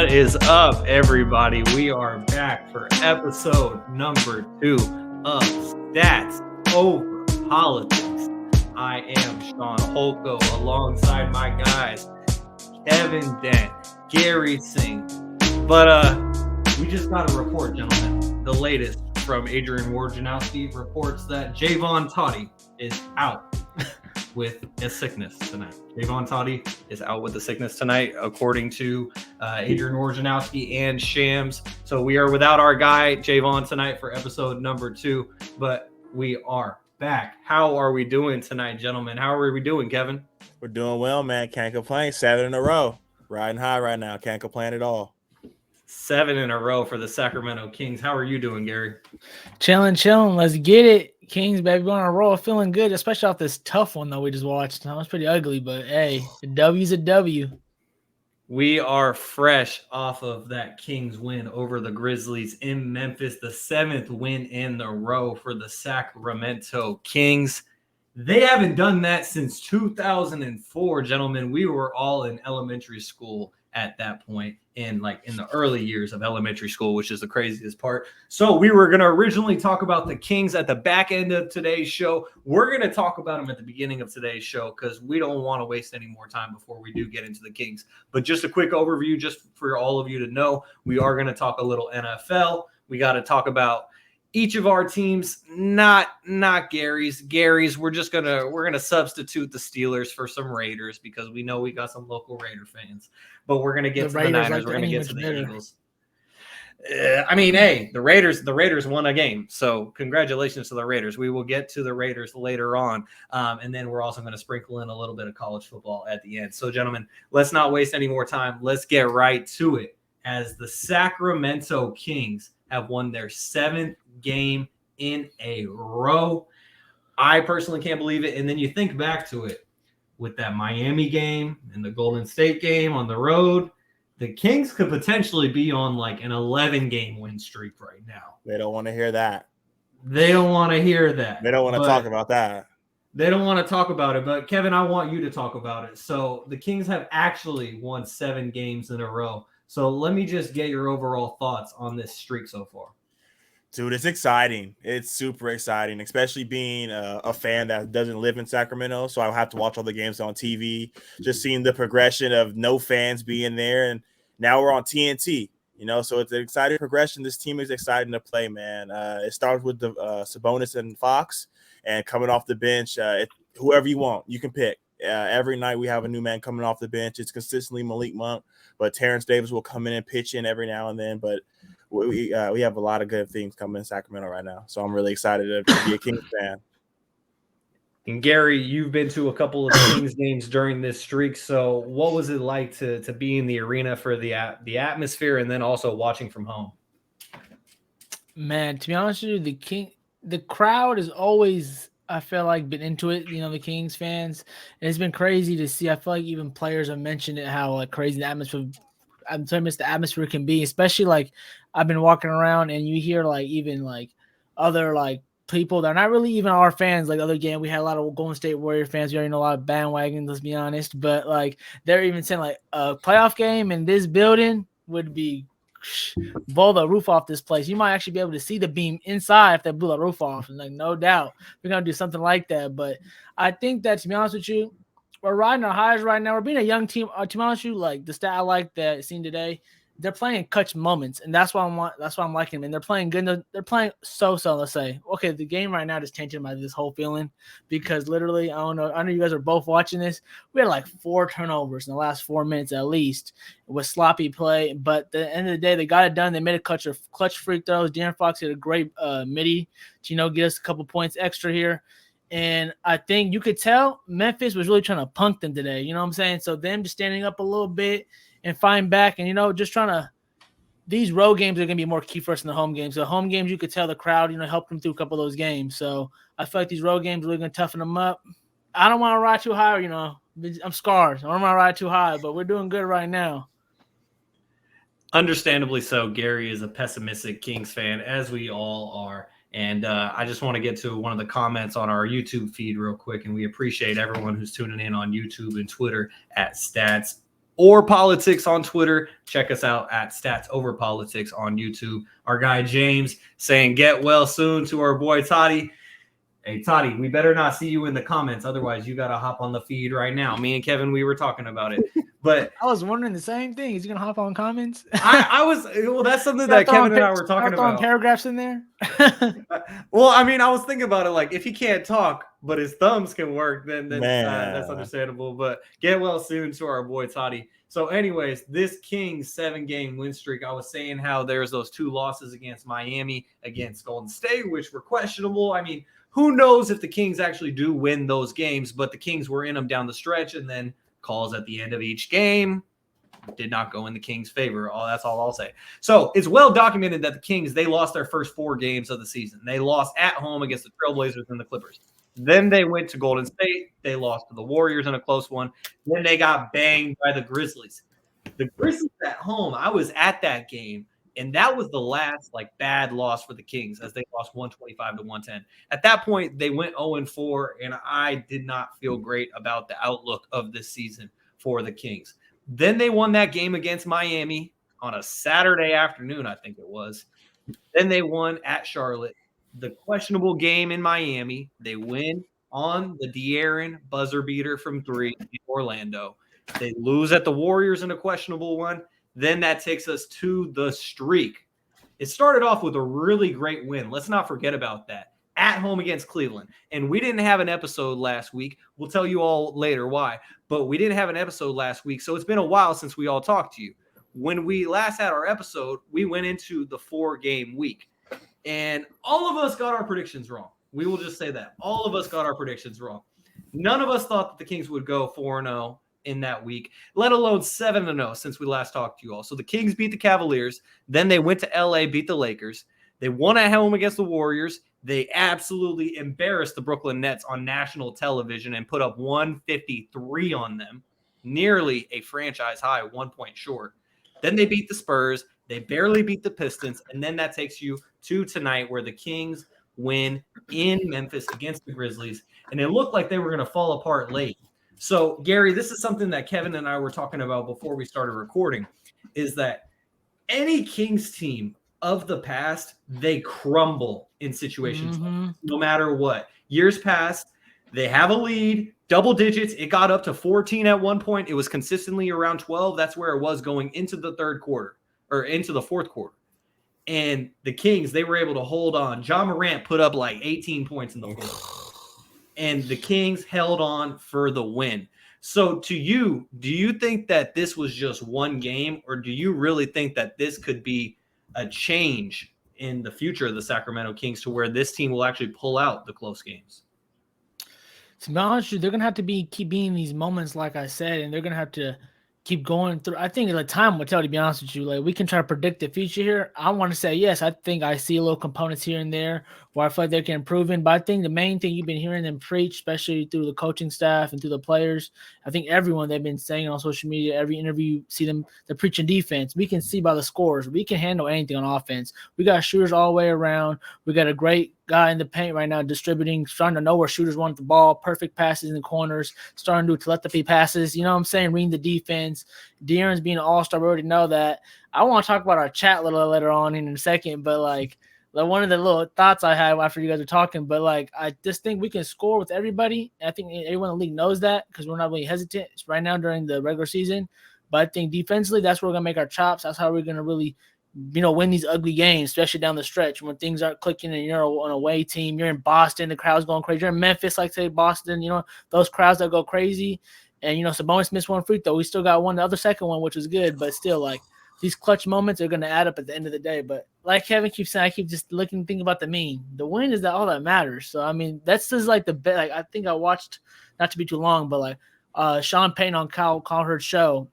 What is up, everybody? We are back for episode number 2 of Stats Over Politics. I am Shaun Holko alongside my guys, Kevin Dent, Garry Tune. But we just got a report, gentlemen. The latest from Adrian Wojnarowski reports that Jaevon is out with a sickness tonight. Jaevon is out with a sickness tonight, according to Adrian Wojnarowski and Shams. So we are without our guy Jaevon tonight for episode number 2, but we are back. How are we doing tonight, gentlemen? How are we doing, Kevin? We're doing well, man. Can't complain. 7 in a row. Riding high right now. Can't complain at all. 7 in a row for the Sacramento Kings. How are you doing, Garry? Chilling. Let's get it. Kings, baby, on a roll. Feeling good, especially off this tough one that we just watched. That was pretty ugly, but hey, a W's a W. We are fresh off of that Kings win over the Grizzlies in Memphis, the 7th win in a row for the Sacramento Kings. They haven't done that since 2004, gentlemen. We were all in elementary school at that point, in the early years of elementary school, which is the craziest part. So we were going to originally talk about the Kings at the back end of today's show. We're going to talk about them at the beginning of today's show because we don't want to waste any more time before we do get into the Kings. But just a quick overview, just for all of you to know, we are going to talk a little NFL. We got to talk about each of our teams, not Gary's. We're gonna substitute the Steelers for some Raiders because we know we got some local Raider fans. But we're gonna get to the Niners. We're gonna get to the Eagles. The Raiders won a game, so congratulations to the Raiders. We will get to the Raiders later on, and then we're also going to sprinkle in a little bit of college football at the end. So, gentlemen, let's not waste any more time. Let's get right to it. As the Sacramento Kings have won their 7th game in a row. I personally can't believe it. And then you think back to it with that Miami game and the Golden State game on the road. The Kings could potentially be on like an 11-game win streak right now. They don't want to hear that. They don't want to hear that. They don't want to talk about that. They don't want to talk about it. But, Kevin, I want you to talk about it. So the Kings have actually won 7 games in a row. So let me just get your overall thoughts on this streak so far. Dude, it's exciting. It's super exciting, especially being a fan that doesn't live in Sacramento. So I have to watch all the games on TV, just seeing the progression of no fans being there. And now we're on TNT, so it's an exciting progression. This team is exciting to play, man. It starts with the Sabonis and Fox, and coming off the bench, whoever you want, you can pick. Every night we have a new man coming off the bench. It's consistently Malik Monk, but Terrence Davis will come in and pitch in every now and then. But we have a lot of good things coming in Sacramento right now. So I'm really excited to be a Kings fan. And Garry, you've been to a couple of Kings games during this streak. So what was it like to be in the arena for the atmosphere and then also watching from home? Man, to be honest with you, the crowd is always, I feel like, been into it, the Kings fans. And it's been crazy to see. I feel like even players have mentioned it, how crazy the atmosphere. I'm sorry, the atmosphere can be, especially like I've been walking around and you hear even other people that are not really even our fans. Like other game, we had a lot of Golden State Warrior fans. We already know a lot of bandwagon, let's be honest. But they're even saying a playoff game in this building would be blow the roof off this place. You might actually be able to see the beam inside if they blew the roof off. And no doubt we're gonna do something like that. But I think that, to be honest with you, we're riding our highs right now. We're being a young team. To be honest with you, the stat I like that I've seen today, they're playing clutch moments, and that's why I'm liking them. And they're playing good. They're playing so-so. Let's say, okay, the game right now just tainted by this whole feeling because literally, I don't know. I know you guys are both watching this. We had 4 turnovers in the last 4 minutes at least. It was sloppy play, but at the end of the day, they got it done. They made a clutch free throws. De'Aaron Fox hit a great midi to get us a couple points extra here. And I think you could tell Memphis was really trying to punk them today. You know what I'm saying? So them just standing up a little bit and fighting back and, just trying to – these road games are going to be more key for us than the home games. The home games, you could tell the crowd, helped them through a couple of those games. So I feel like these road games are really going to toughen them up. I don't want to ride too high, I'm scarred. I don't want to ride too high, but we're doing good right now. Understandably so. Garry is a pessimistic Kings fan, as we all are. And I just want to get to one of the comments on our YouTube feed real quick. And we appreciate everyone who's tuning in on YouTube and Twitter at Stats or Politics on Twitter. Check us out at Stats Over Politics on YouTube. Our guy James saying get well soon to our boy Toddy. Hey, Toddy, we better not see you in the comments. Otherwise, you got to hop on the feed right now. Me and Kevin, we were talking about it. But I was wondering the same thing. Is he going to hop on comments? That's something that Kevin and I were talking about. Paragraphs in there? Well, I mean, I was thinking about it. Like, if he can't talk, but his thumbs can work, then that's understandable. But get well soon to our boy Toddy. So anyways, this Kings 7-game win streak, I was saying how there's those 2 losses against Miami, against Golden State, which were questionable. I mean, who knows if the Kings actually do win those games, but the Kings were in them down the stretch, and then calls at the end of each game did not go in the Kings' favor. That's all I'll say. So it's well documented that the Kings, they lost their first 4 games of the season. They lost at home against the Trailblazers and the Clippers. Then they went to Golden State. They lost to the Warriors in a close one. Then they got banged by the Grizzlies. The Grizzlies at home, I was at that game, and that was the last bad loss for the Kings as they lost 125-110. At that point, they went 0-4, and I did not feel great about the outlook of this season for the Kings. Then they won that game against Miami on a Saturday afternoon, I think it was. Then they won at Charlotte. The questionable game in Miami, they win on the De'Aaron buzzer beater from 3 in Orlando. They lose at the Warriors in a questionable one. Then that takes us to the streak. It started off with a really great win. Let's not forget about that. At home against Cleveland. And we didn't have an episode last week. We'll tell you all later why. But we didn't have an episode last week. So it's been a while since we all talked to you. When we last had our episode, we went into the 4-game week. And all of us got our predictions wrong. We will just say that. All of us got our predictions wrong. None of us thought that the Kings would go 4-0 in that week, let alone 7-0 since we last talked to you all. So the Kings beat the Cavaliers. Then they went to LA, beat the Lakers. They won at home against the Warriors. They absolutely embarrassed the Brooklyn Nets on national television and put up 153 on them, nearly a franchise high, 1 point short. Then they beat the Spurs. They barely beat the Pistons. And then that takes you to tonight where the Kings win in Memphis against the Grizzlies. And it looked like they were going to fall apart late. So, Gary, this is something that Kevin and I were talking about before we started recording, is that any Kings team of the past, they crumble in situations no matter what. Years past, they have a lead, double digits. It got up to 14 at one point. It was consistently around 12. That's where it was going into the third quarter or into the fourth quarter. And the Kings, they were able to hold on. John Morant put up 18 points in the fourth. And the Kings held on for the win. So to you, do you think that this was just one game, or do you really think that this could be a change in the future of the Sacramento Kings to where this team will actually pull out the close games? To be honest with you, they're going to have to keep being in these moments, like I said, and they're going to have to keep going through. I think time will tell, to be honest with you. We can try to predict the future here. I want to say, yes, I think I see little components here and there where I feel like they can improve in. But I think the main thing you've been hearing them preach, especially through the coaching staff and through the players, I think everyone they've been saying on social media, every interview, you see them, they're preaching defense. We can see by the scores. We can handle anything on offense. We got shooters all the way around. We got a great guy in the paint right now distributing, starting to know where shooters want the ball, perfect passes in the corners, starting to do telepathy passes, you know what I'm saying, reading the defense. De'Aaron's being an all-star. We already know that. I want to talk about our chat a little later on in a second, but one of the little thoughts I had after you guys were talking, but I just think we can score with everybody. I think everyone in the league knows that because we're not really hesitant right now during the regular season. But I think defensively, that's where we're going to make our chops. That's how we're going to really win these ugly games, especially down the stretch when things aren't clicking and you're on a away team. You're in Boston, the crowd's going crazy. You're in Memphis, say Boston, those crowds that go crazy. And, Sabonis missed one free throw. We still got the other second one, which was good. But still, these clutch moments are going to add up at the end of the day. But like Kevin keeps saying, I keep just thinking about the meme. The win is all that matters. So, I mean, that's just the bet. I think I watched, not to be too long, but Shaun Payne on Kyle Cowherd's show.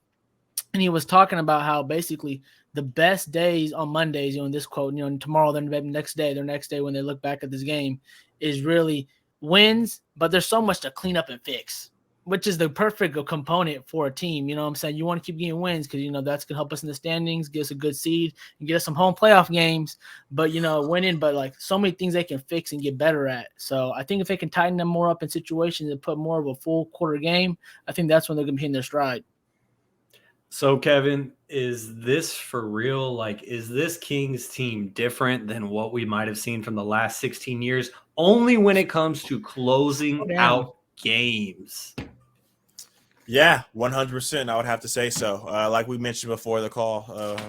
And he was talking about how basically the best days on Mondays, in this quote, tomorrow, then the next day when they look back at this game is really wins, but there's so much to clean up and fix, which is the perfect component for a team. You know what I'm saying? You want to keep getting wins because, that's going to help us in the standings, give us a good seed, and get us some home playoff games. But, winning, but so many things they can fix and get better at. So I think if they can tighten them more up in situations and put more of a full quarter game, I think that's when they're going to be in their stride. So, Kevin, is this for real? Like, is this Kings team different than what we might have seen from the last 16 years? Only when it comes to closing out games. Yeah, 100%. I would have to say so. Like we mentioned before the call,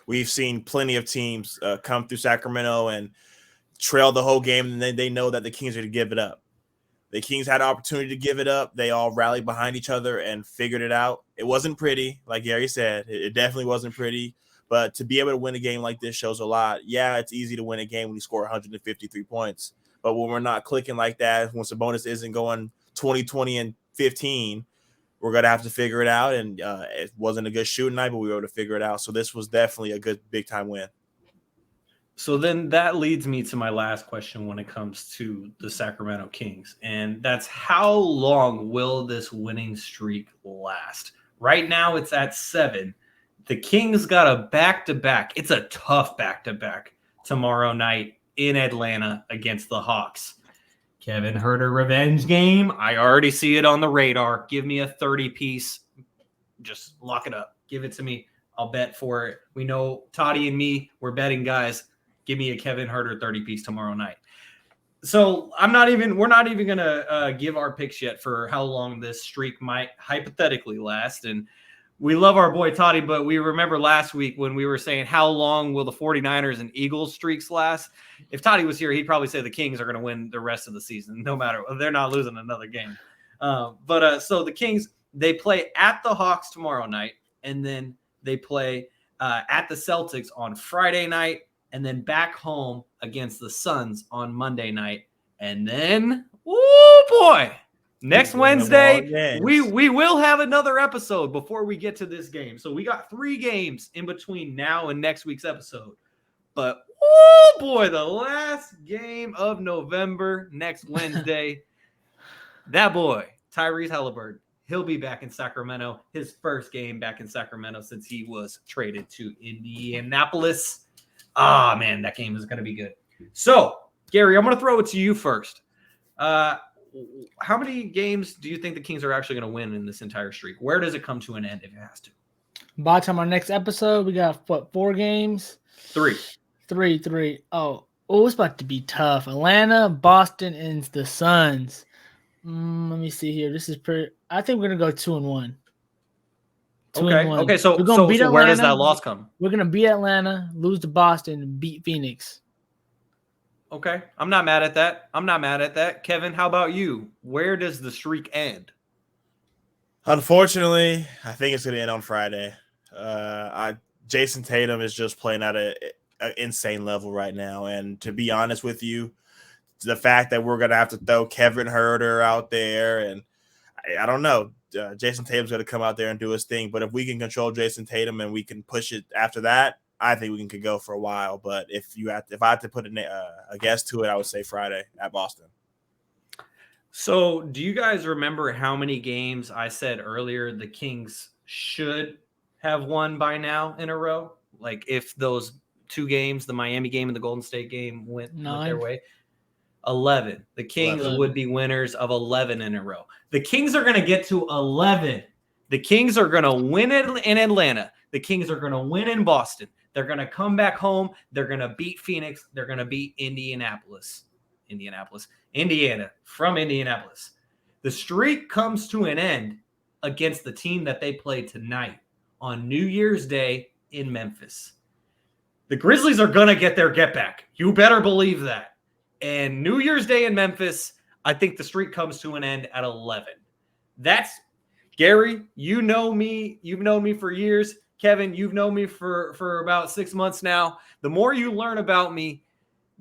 we've seen plenty of teams come through Sacramento and trail the whole game, and then they know that the Kings are to give it up. The Kings had an opportunity to give it up. They all rallied behind each other and figured it out. It wasn't pretty, like Garry said. It definitely wasn't pretty. But to be able to win a game like this shows a lot. Yeah, it's easy to win a game when you score 153 points. But when we're not clicking like that, when Sabonis isn't going 20, 20, and 15, we're going to have to figure it out. And it wasn't a good shooting night, but we were able to figure it out. So this was definitely a good big-time win. So then that leads me to my last question when it comes to the Sacramento Kings. And that's, how long will this winning streak last? Right now it's at 7. The Kings got a back-to-back. It's a tough back-to-back tomorrow night in Atlanta against the Hawks. Kevin Huerter revenge game. I already see it on the radar. Give me a 30-piece. Just lock it up. Give it to me. I'll bet for it. We know Toddy and me, we're betting guys. Give me a Kevin Huerter 30-piece tomorrow night. So we're not even going to give our picks yet for how long this streak might hypothetically last. And we love our boy Toddy, but we remember last week when we were saying how long will the 49ers and Eagles streaks last? If Toddy was here, he'd probably say the Kings are going to win the rest of the season, no matter. They're not losing another game. So the Kings, they play at the Hawks tomorrow night, and then they play at the Celtics on Friday night, and then back home against the Suns on Monday night. And then, oh boy, next Wednesday, we will have another episode before we get to this game. So we got 3 games in between now and next week's episode. But, oh boy, the last game of November, next Wednesday, that boy, Tyrese Halliburton, he'll be back in Sacramento. His first game back in Sacramento since he was traded to Indianapolis. Ah, man, that game is going to be good. So, Garry, I'm going to throw it to you first. How many games do you think the Kings are actually going to win in this entire streak? Where does it come to an end if it has to? By the time our next episode, we got, 4 games? 3. 3. Oh, it's about to be tough. Atlanta, Boston, and the Suns. Let me see here. This is pretty. I think we're going to go 2-1. Okay. So where does that loss come? We're gonna beat Atlanta, lose to Boston, and beat Phoenix. Okay, I'm not mad at that. Kevin, how about you? Where does the streak end? Unfortunately, I think it's gonna end on Friday. Jason Tatum is just playing at an insane level right now, and to be honest with you, the fact that we're gonna have to throw Kevin Huerter out there, and I don't know. Jason Tatum's going to come out there and do his thing. But if we can control Jason Tatum and we can push it after that, I think we can go for a while. But if I had to put a guess to it, I would say Friday at Boston. So do you guys remember how many games I said earlier the Kings should have won by now in a row? Like if those 2 games, the Miami game and the Golden State game went their way? 11. The Kings would be winners of 11 in a row. The Kings are going to get to 11. The Kings are going to win it in Atlanta. The Kings are going to win in Boston. They're going to come back home. They're going to beat Phoenix. They're going to beat Indiana from Indianapolis. The streak comes to an end against the team that they played tonight on New Year's Day in Memphis. The Grizzlies are going to get their get back. You better believe that. And New Year's Day in Memphis, I think the streak comes to an end at 11. That's Garry. You know me. You've known me for years. Kevin, you've known me for about 6 months now. The more you learn about me,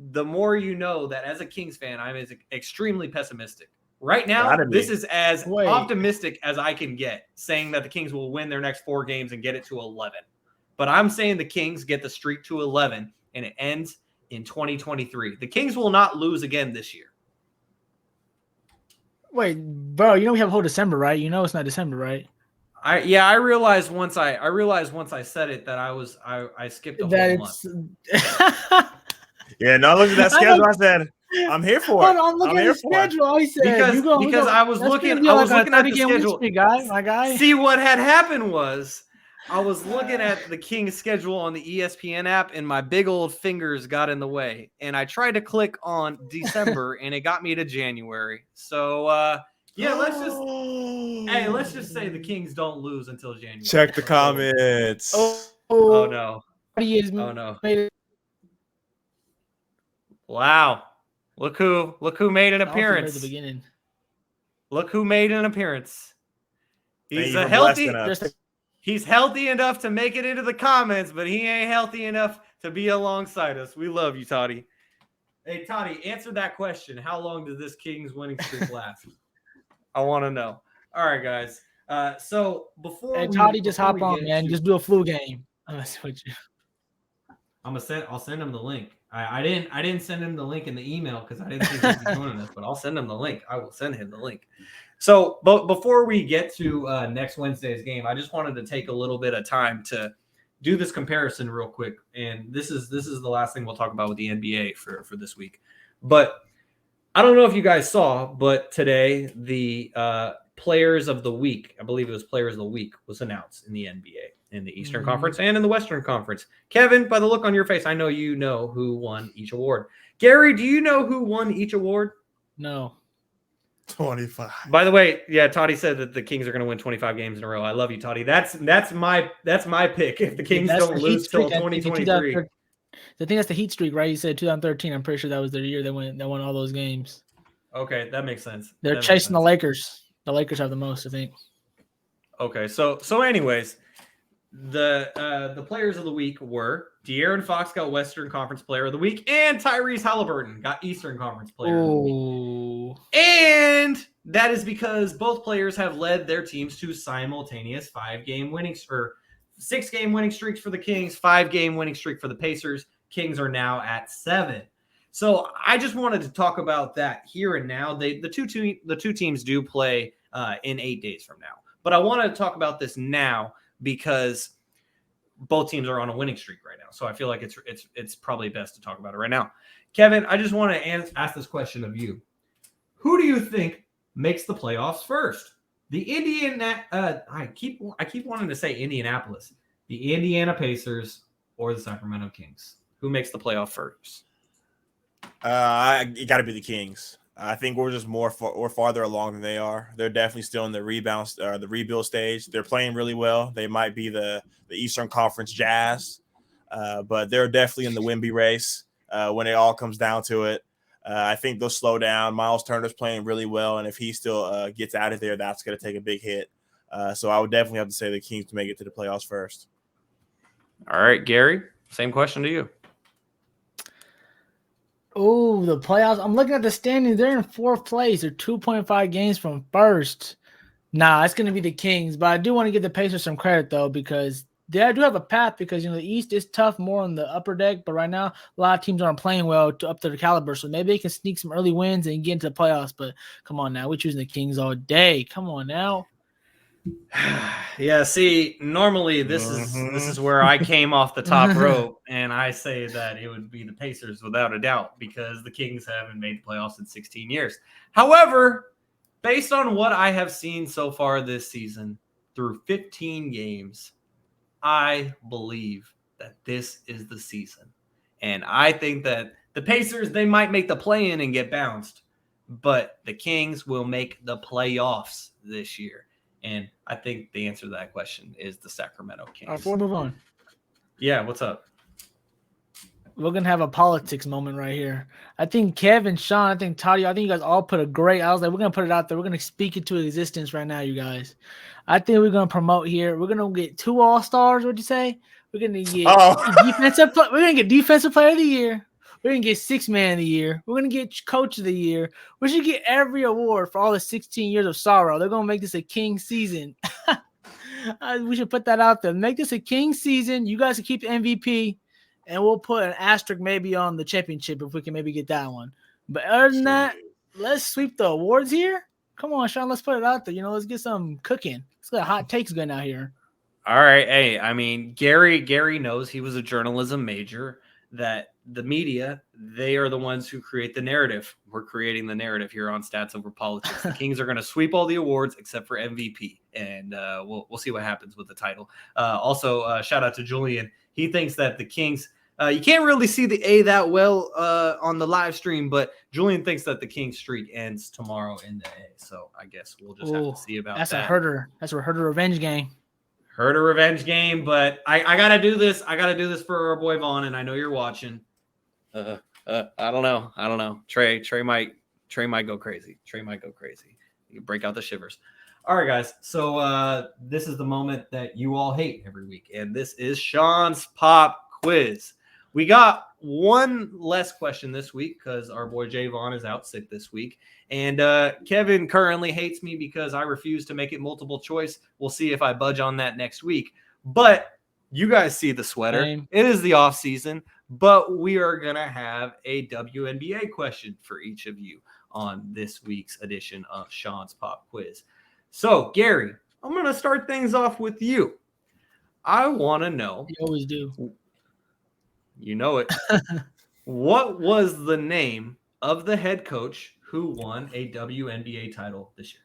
the more you know that as a Kings fan, I'm extremely pessimistic. Right now, this is as optimistic as I can get, saying that the Kings will win their next 4 games and get it to 11. But I'm saying the Kings get the streak to 11, and it ends in 2023. The Kings will not lose again this year. Wait, bro, you know we have a whole December, right? You know it's not December, right? I realized once I said it that I skipped a whole month. Yeah, no, look at that schedule. I said I'm here for it. I'm looking at the schedule. I said because I was looking at the schedule. My guy. See, what had happened was I was looking at the Kings schedule on the ESPN app, and my big old fingers got in the way. And I tried to click on December, and it got me to January. So, yeah, let's just say the Kings don't lose until January. Check the comments. Oh no! He is Oh no! made it. Wow! Look who made an I don't think we're appearance. at the beginning. Look who made an appearance. Thank He's you a for healthy. blessing us. He's healthy enough to make it into the comments, but he ain't healthy enough to be alongside us. We love you, Toddy. Hey, Toddy, answer that question. How long does this Kings winning streak last? I want to know. All right, guys. So before Toddy, just hop on, man. Just do a flu game. I'll send him the link. I didn't send him the link in the email because I didn't think he'd be joining us, but I'll send him the link. I will send him the link. So, but before we get to next Wednesday's game, I just wanted to take a little bit of time to do this comparison real quick. And this is the last thing we'll talk about with the NBA for this week. But I don't know if you guys saw, but today the Players of the Week, I believe it was Players of the Week, was announced in the NBA, in the Eastern Conference and in the Western Conference. Kevin, by the look on your face, I know you know who won each award. Gary, do you know who won each award? No. 25. By the way, yeah, Toddy said that the Kings are going to win 25 games in a row. I love you, Toddy. That's my pick. If the Kings don't lose till 2023, I think that's the Heat streak, right? You said 2013. I'm pretty sure that was their year they won all those games. Okay, that makes sense. They're chasing the Lakers. The Lakers have the most, I think. Okay, so anyways, the Players of the Week were De'Aaron Fox got Western Conference Player of the Week, and Tyrese Halliburton got Eastern Conference Player of the Week. And that is because both players have led their teams to simultaneous 6-game winning streaks for the Kings, 5-game winning streak for the Pacers. Kings are now at 7. So I just wanted to talk about that here and now. The two teams do play in 8 days from now, but I want to talk about this now because both teams are on a winning streak right now. So I feel like it's probably best to talk about it right now. Kevin, I just want to ask this question of you. Who do you think makes the playoffs first? The I keep wanting to say Indianapolis, the Indiana Pacers, or the Sacramento Kings. Who makes the playoff first? It got to be the Kings. I think we're just we're farther along than they are. They're definitely still in the rebuild stage. They're playing really well. They might be the Eastern Conference Jazz, but they're definitely in the Wemby race when it all comes down to it. I think they'll slow down. Miles Turner's playing really well, and if he still gets out of there, that's going to take a big hit. So I would definitely have to say the Kings to make it to the playoffs first. All right, Gary, same question to you. Oh, the playoffs. I'm looking at the standings. They're in 4th place. They're 2.5 games from first. Nah, it's going to be the Kings. But I do want to give the Pacers some credit, though, because they do have a path because, the East is tough more on the upper deck. But right now, a lot of teams aren't playing well up to the caliber. So maybe they can sneak some early wins and get into the playoffs. But come on now. We're choosing the Kings all day. Come on now. Yeah, see, normally this is where I came off the top rope, and I say that it would be the Pacers without a doubt because the Kings haven't made the playoffs in 16 years. However, based on what I have seen so far this season through 15 games, I believe that this is the season. And I think that the Pacers, they might make the play-in and get bounced, but the Kings will make the playoffs this year. And I think the answer to that question is the Sacramento Kings. All right, before we move on. Yeah, what's up? We're going to have a politics moment right here. I think Kevin, Shaun, I think Toddy, I think you guys all put I was like, we're going to put it out there. We're going to speak it to existence right now, you guys. I think we're going to promote here. We're going to get 2 All-Stars, what'd you say? We're going to get We're going to get Defensive Player of the Year. We're going to get 6th Man of the Year. We're going to get Coach of the Year. We should get every award for all the 16 years of sorrow. They're going to make this a King season. We should put that out there. Make this a King season. You guys can keep the MVP, and we'll put an asterisk maybe on the championship if we can maybe get that one. But other than that, let's sweep the awards here. Come on, Shaun, let's put it out there. Let's get some cooking. Let's get hot takes going out here. All right. Hey, I mean, Gary knows he was a journalism major, that the media, they are the ones who create the narrative. We're creating the narrative here on Stats Over Politics. The Kings are going to sweep all the awards except for MVP, and we'll see what happens with the title. Also, shout out to Julian. He thinks that the Kings. You can't really see the A that well on the live stream, but Julian thinks that the Kings streak ends tomorrow in the A. So I guess we'll just have to see about that. That's a herder. That's a herder revenge game. Herder revenge game, but I gotta do this. I gotta do this for our boy Vaughn, and I know you're watching. I don't know. Trey might go crazy. Trey might go crazy. You break out the shivers. All right, guys. So this is the moment that you all hate every week, and this is Shaun's Pop Quiz. We got one less question this week because our boy Jaevon is out sick this week, and Kevin currently hates me because I refuse to make it multiple choice. We'll see if I budge on that next week. But you guys see the sweater. Same. It is the off season. But we are going to have a WNBA question for each of you on this week's edition of Shaun's Pop Quiz. So, Gary, I'm going to start things off with you. I want to know. You always do. You know it. What was the name of the head coach who won a WNBA title this year?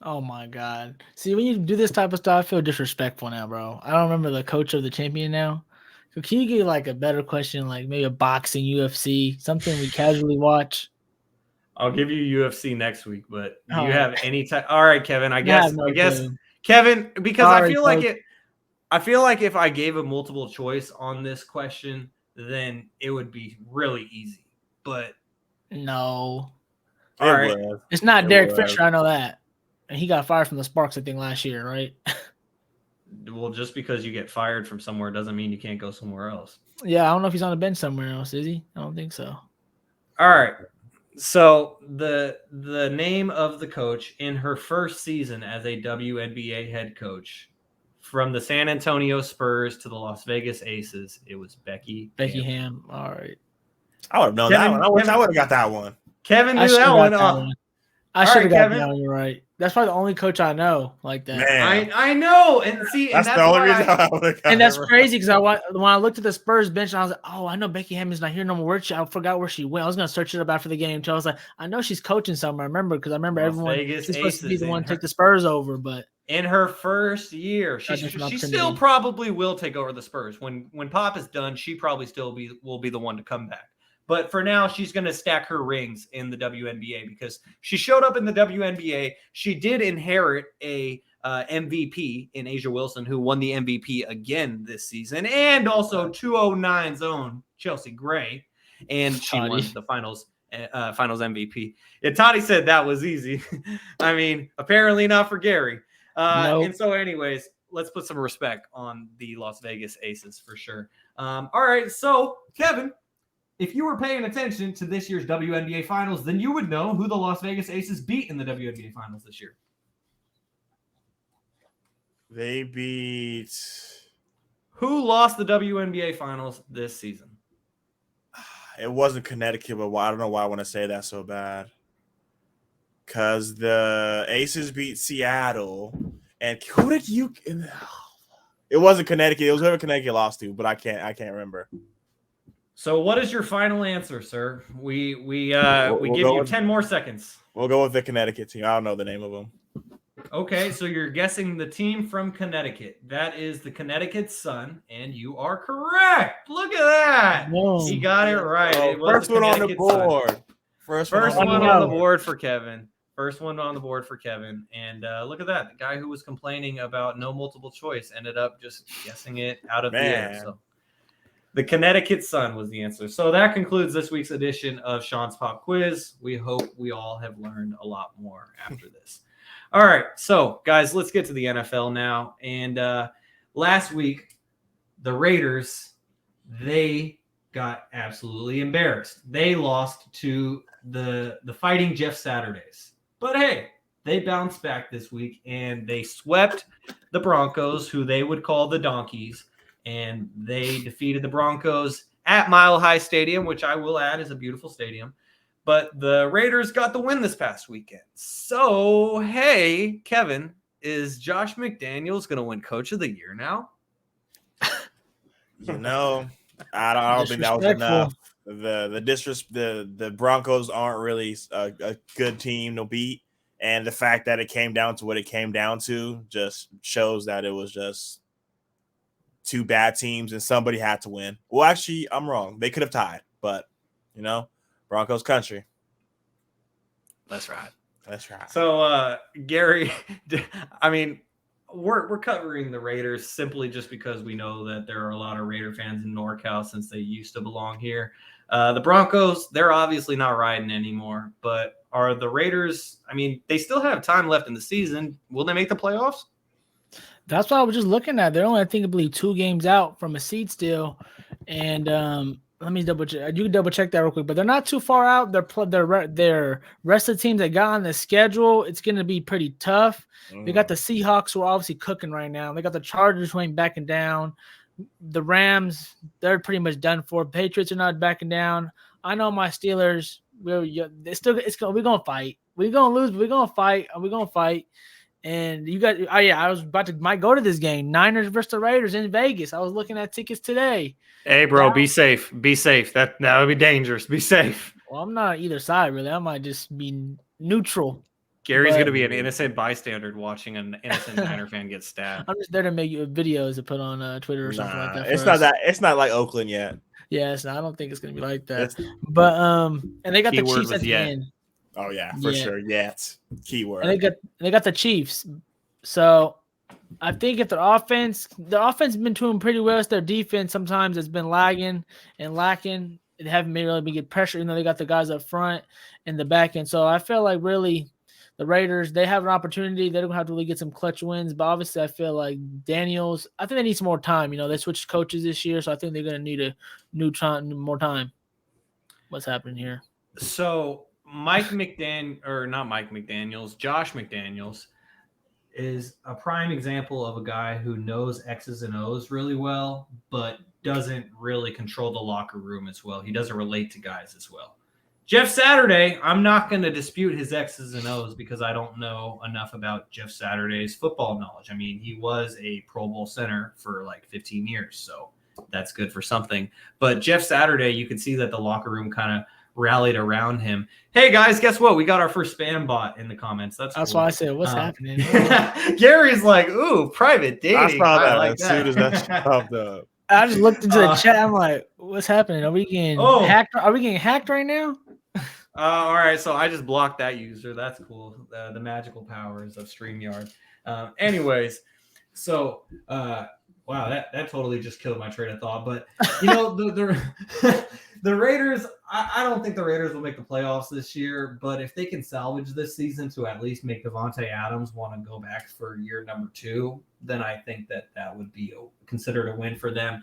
Oh, my God. See, when you do this type of stuff, I feel disrespectful now, bro. I don't remember the coach of the champion now. So can you give like a better question, like maybe a boxing, UFC, something we casually watch? I'll give you UFC next week, but do you have any time? All right, Kevin. I guess, clue. Kevin, because Sorry, I feel like if I gave a multiple choice on this question, then it would be really easy. But no, all right, it's not Derek Fisher. I know that, and he got fired from the Sparks, I think, last year, right? Well, just because you get fired from somewhere doesn't mean you can't go somewhere else. Yeah, I don't know if he's on the bench somewhere else, is he? I don't think so. All right. So the name of the coach in her first season as a WNBA head coach from the San Antonio Spurs to the Las Vegas Aces, it was Becky Hamm. All right. I would have known that one. I wish I would have got that one. Kevin knew that one. I should have got that one. You're right. That's probably the only coach I know like that. Man. I know, and see, that's the only reason I would have got. And that's crazy because when I looked at the Spurs bench, I was like, oh, I know Becky Hamm is not here no more. I forgot where she went. I was gonna search it up after the game too. I was like, I know she's coaching somewhere. I remember because I remember everyone she's supposed to be the one to take the Spurs over, but in her first year, she still probably will take over the Spurs. When Pop is done, she probably still will be the one to come back. But for now, she's going to stack her rings in the WNBA because she showed up in the WNBA. She did inherit a MVP in Asia Wilson, who won the MVP again this season, and also 209's own Chelsea Gray, and she won the finals MVP. Yeah, Toddy said that was easy. I mean, apparently not for Gary. Nope. And so, anyways, let's put some respect on the Las Vegas Aces for sure. All right, so Kevin. If you were paying attention to this year's WNBA Finals, then you would know who the Las Vegas Aces beat in the WNBA Finals this year. They beat... Who lost the WNBA Finals this season? It wasn't Connecticut, but I don't know why I want to say that so bad. Because the Aces beat Seattle. And who did you... It wasn't Connecticut. It was whoever Connecticut lost to, but I can't remember. So what is your final answer, sir? We give you 10 more seconds. We'll go with the Connecticut team. I don't know the name of them. Okay, so you're guessing the team from Connecticut. That is the Connecticut Sun, and you are correct. Look at that. Whoa. He got it right. Oh, first one on the board. First one on the board for Kevin. First one on the board for Kevin. And look at that. The guy who was complaining about no multiple choice ended up just guessing it out of the air. So the Connecticut Sun was the answer. So that concludes this week's edition of Shaun's Pop Quiz. We hope we all have learned a lot more after this. All right. So, guys, let's get to the NFL now. And last week, the Raiders, they got absolutely embarrassed. They lost to the Fighting Jeff Saturdays. But, hey, they bounced back this week, and they swept the Broncos, who they would call the Donkeys. And they defeated the Broncos at Mile High Stadium, which I will add is a beautiful stadium. But the Raiders got the win this past weekend. So, hey, Kevin, is Josh McDaniels going to win Coach of the Year now? I don't think that was enough. the Broncos aren't really a good team to beat, and the fact that it came down to what it came down to just shows that it was just two bad teams and somebody had to win. Well, actually, I'm wrong. They could have tied, but Broncos country. That's right. That's right. So, Gary, I mean, we're covering the Raiders simply just because we know that there are a lot of Raider fans in NorCal since they used to belong here. The Broncos, they're obviously not riding anymore, but are the Raiders, I mean, they still have time left in the season. Will they make the playoffs? That's what I was just looking at. They're only, I think, I believe 2 games out from a seed still. And let me double check. You can double check that real quick. But they're not too far out. Their rest of the teams that got on the schedule, it's going to be pretty tough. They got the Seahawks, who are obviously cooking right now. They got the Chargers, who ain't backing down. The Rams, they're pretty much done for. Patriots are not backing down. I know my Steelers. We're gonna fight. We're gonna lose, but we're gonna fight. We're gonna fight. And you got, I was about to might go to this game, Niners versus the Raiders in Vegas. I was looking at tickets today. Hey, bro, be safe. Be safe. That would be dangerous. Be safe. Well, I'm not on either side, really. I might just be neutral. Gary's going to be an innocent bystander watching an innocent Niner fan get stabbed. I'm just there to make videos to put on Twitter or something like that. It's not like Oakland yet. Yeah, I don't think it's going to be like that. But and they got the Chiefs at the end. Oh yeah, for sure. Yes, keyword. And they got the Chiefs. So I think if the offense has been doing pretty well. It's their defense sometimes has been lagging and lacking. They haven't really been getting pressure. They got the guys up front and the back end. So I feel like really the Raiders, they have an opportunity. They don't have to really get some clutch wins. But obviously I feel like Daniels, I think they need some more time. They switched coaches this year, so I think they're going to need more time. What's happening here? So Josh McDaniels is a prime example of a guy who knows X's and O's really well, but doesn't really control the locker room as well. He doesn't relate to guys as well. Jeff Saturday, I'm not going to dispute his X's and O's because I don't know enough about Jeff Saturday's football knowledge. I mean, he was a Pro Bowl center for like 15 years, so that's good for something. But Jeff Saturday, you can see that the locker room kind of rallied around him. Hey guys, guess what? We got our first spam bot in the comments. That's cool. Why I said, what's happening? Gary's like, ooh, private dating. I saw that like as soon as that popped up. I just looked into the chat. I'm like, what's happening? Are we getting hacked? Are we getting hacked right now? All right, so I just blocked that user. That's cool. The magical powers of StreamYard. Anyways, so wow, that totally just killed my train of thought. But the Raiders, I don't think the Raiders will make the playoffs this year. But if they can salvage this season to at least make Devontae Adams want to go back for year number 2, then I think that would be considered a win for them.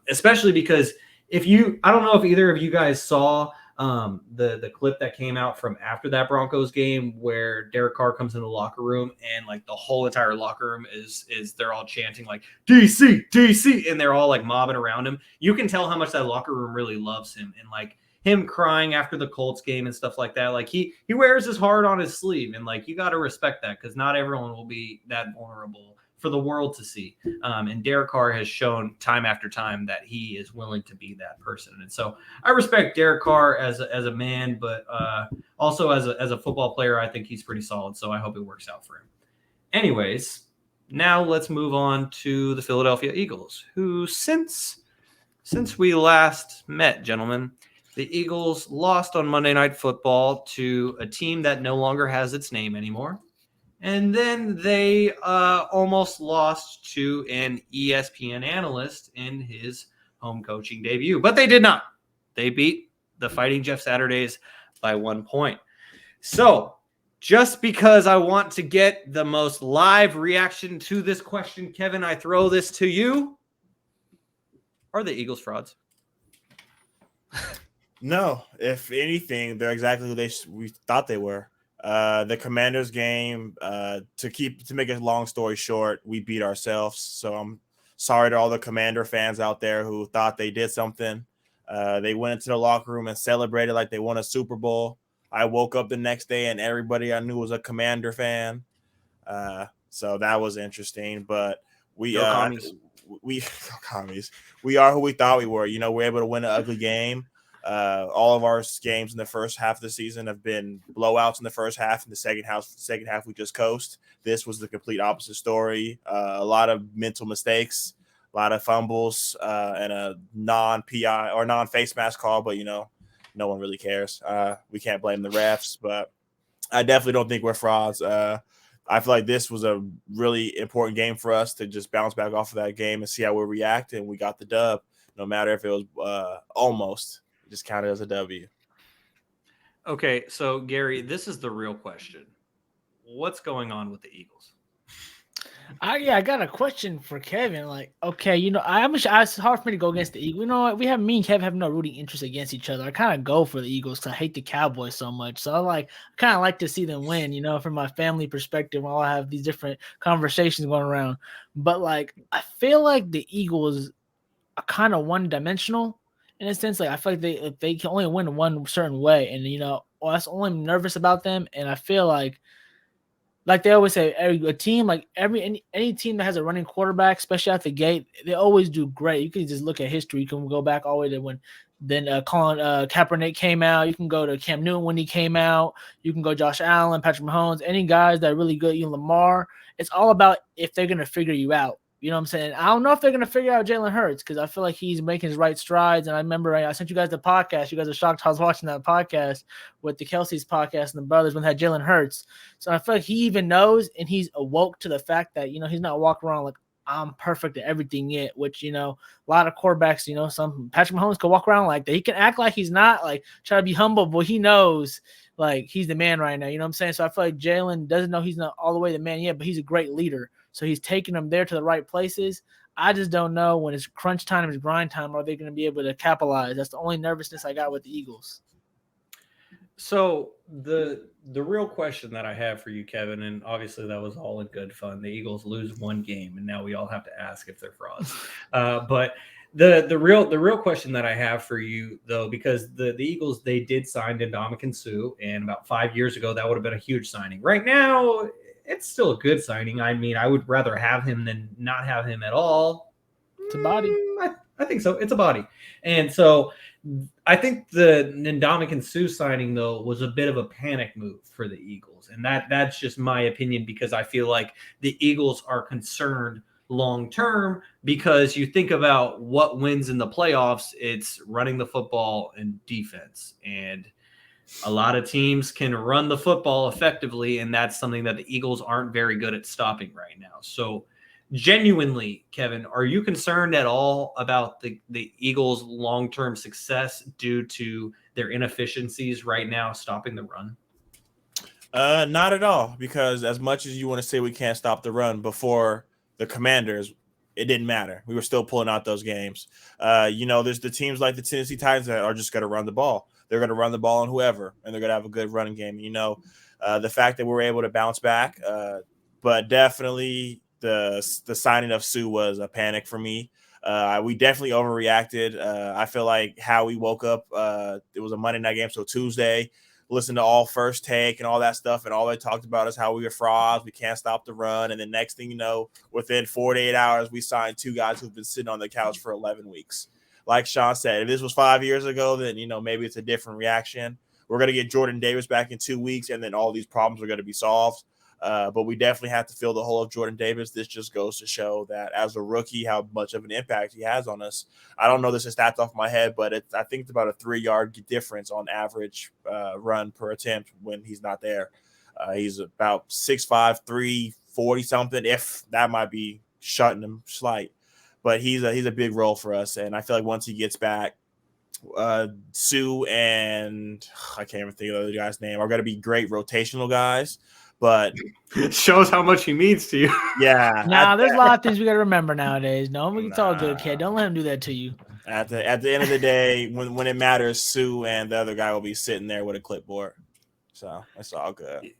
Especially because I don't know if either of you guys saw the clip that came out from after that Broncos game where Derek Carr comes in the locker room and like the whole entire locker room is they're all chanting like DC, and they're all like mobbing around him. You can tell how much that locker room really loves him, and like him crying after the Colts game and stuff like that. Like he wears his heart on his sleeve, and like you got to respect that because not everyone will be that vulnerable for the world to see. And Derek Carr has shown time after time that he is willing to be that person. And so I respect Derek Carr as a man, but also as a football player, I think he's pretty solid. So I hope it works out for him. Anyways, now let's move on to the Philadelphia Eagles, who since we last met, gentlemen, the Eagles lost on Monday Night Football to a team that no longer has its name anymore. And then they almost lost to an ESPN analyst in his home coaching debut. But they did not. They beat the Fighting Jeff Saturdays by 1 point. So just because I want to get the most live reaction to this question, Kevin, I throw this to you. Are the Eagles frauds? No. If anything, they're exactly who we thought they were. The Commanders game, to make a long story short, we beat ourselves. So I'm sorry to all the Commander fans out there who thought they did something. They went into the locker room and celebrated like they won a Super Bowl. I woke up the next day and everybody I knew was a Commander fan. So that was interesting. But we are who we thought we were. We're able to win an ugly game. All of our games in the first half of the season have been blowouts in the first half. In the second half we just coast. This was the complete opposite story. A lot of mental mistakes, a lot of fumbles, and a non-PI or non-face mask call. But no one really cares. We can't blame the refs, but I definitely don't think we're frauds. I feel like this was a really important game for us to just bounce back off of that game and see how we react. And we got the dub, no matter if it was almost. It just counted as a W. Okay, so Gary, this is the real question. What's going on with the Eagles? I got a question for Kevin. Like, okay, it's hard for me to go against the Eagles. You know what? Me and Kevin have no rooting interest against each other. I kind of go for the Eagles because I hate the Cowboys so much. So I kind of like to see them win. From my family perspective, while I have these different conversations going around. But I feel like the Eagles are kind of one-dimensional in a sense. Like, I feel like they can only win one certain way, and that's all I'm nervous about them. And I feel like they always say, a team any team that has a running quarterback, especially out the gate, they always do great. You can just look at history. You can go back all the way to when Colin Kaepernick came out. You can go to Cam Newton when he came out. You can go Josh Allen, Patrick Mahomes, any guys that are really good. Lamar. It's all about if they're gonna figure you out. You know what I'm saying? I don't know if they're going to figure out Jalen Hurts because I feel like he's making his right strides. And I remember I sent you guys the podcast. You guys are shocked I was watching that podcast with the Kelsey's podcast and the brothers when they had Jalen Hurts. So I feel like he even knows and he's awoke to the fact that, he's not walking around like I'm perfect at everything yet, which, a lot of quarterbacks, some Patrick Mahomes can walk around like that. He can act like he's not, try to be humble, but he knows he's the man right now. You know what I'm saying? So I feel like Jalen doesn't know he's not all the way the man yet, but he's a great leader. So he's taking them there to the right places. I just don't know when it's crunch time, it's grind time, are they going to be able to capitalize? That's the only nervousness I got with the Eagles. So the real question that I have for you, Kevin, and obviously that was all in good fun. The Eagles lose one game, and now we all have to ask if they're frauds. But the real question that I have for you, though, because the Eagles, they did sign Ndamukong Suh, and about 5 years ago that would have been a huge signing. Right now, it's still a good signing. I mean, I would rather have him than not have him at all. It's a body. I think so. It's a body. And so I think the Ndamukong Suh signing, though, was a bit of a panic move for the Eagles. And that's just my opinion because I feel like the Eagles are concerned long-term because you think about what wins in the playoffs, it's running the football and defense. And a lot of teams can run the football effectively, and that's something that the Eagles aren't very good at stopping right now. So genuinely, Kevin, are you concerned at all about the Eagles' long-term success due to their inefficiencies right now stopping the run? Not at all, because as much as you want to say we can't stop the run before the Commanders, it didn't matter. We were still pulling out those games. There's the teams like the Tennessee Titans that are just going to run the ball. They're going to run the ball on whoever, and they're going to have a good running game. The fact that we were able to bounce back, but definitely the signing of Suh was a panic for me. We definitely overreacted. I feel like how we woke up, it was a Monday night game, so Tuesday, listened to all First Take and all that stuff, and all they talked about is how we were frauds, we can't stop the run, and the next thing you know, within 48 hours, we signed two guys who've been sitting on the couch for 11 weeks. Like Shaun said, if this was 5 years ago, then, maybe it's a different reaction. We're going to get Jordan Davis back in 2 weeks, and then all these problems are going to be solved. But we definitely have to fill the hole of Jordan Davis. This just goes to show that as a rookie, how much of an impact he has on us. I don't know this is stats off my head, but I think it's about a 3-yard difference on average run per attempt when he's not there. He's about 6'5", 340 something. If that might be shutting him slight. But he's a big role for us, and I feel like once he gets back, Suh and I can't even think of the other guy's name are going to be great rotational guys. But it shows how much he means to you. Yeah. There's a lot of things we got to remember nowadays. No, it's all good, kid. Don't let him do that to you. At the end of the day, when it matters, Suh and the other guy will be sitting there with a clipboard. So that's all good.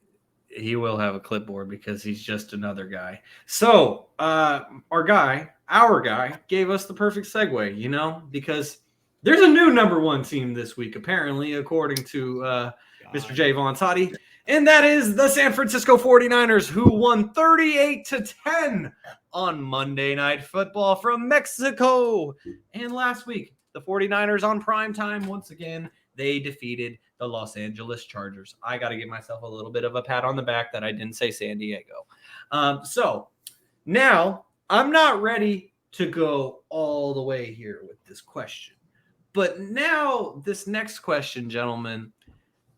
He will have a clipboard because he's just another guy. So our guy gave us the perfect segue, because there's a new number one team this week, apparently, according to Mr. Jaevon Toddy, and that is the San Francisco 49ers, who won 38-10 on Monday Night Football from Mexico. And last week, the the 49ers on prime time once again. They defeated the Los Angeles Chargers. I got to give myself a little bit of a pat on the back that I didn't say San Diego. So now I'm not ready to go all the way here with this question. But now this next question, gentlemen,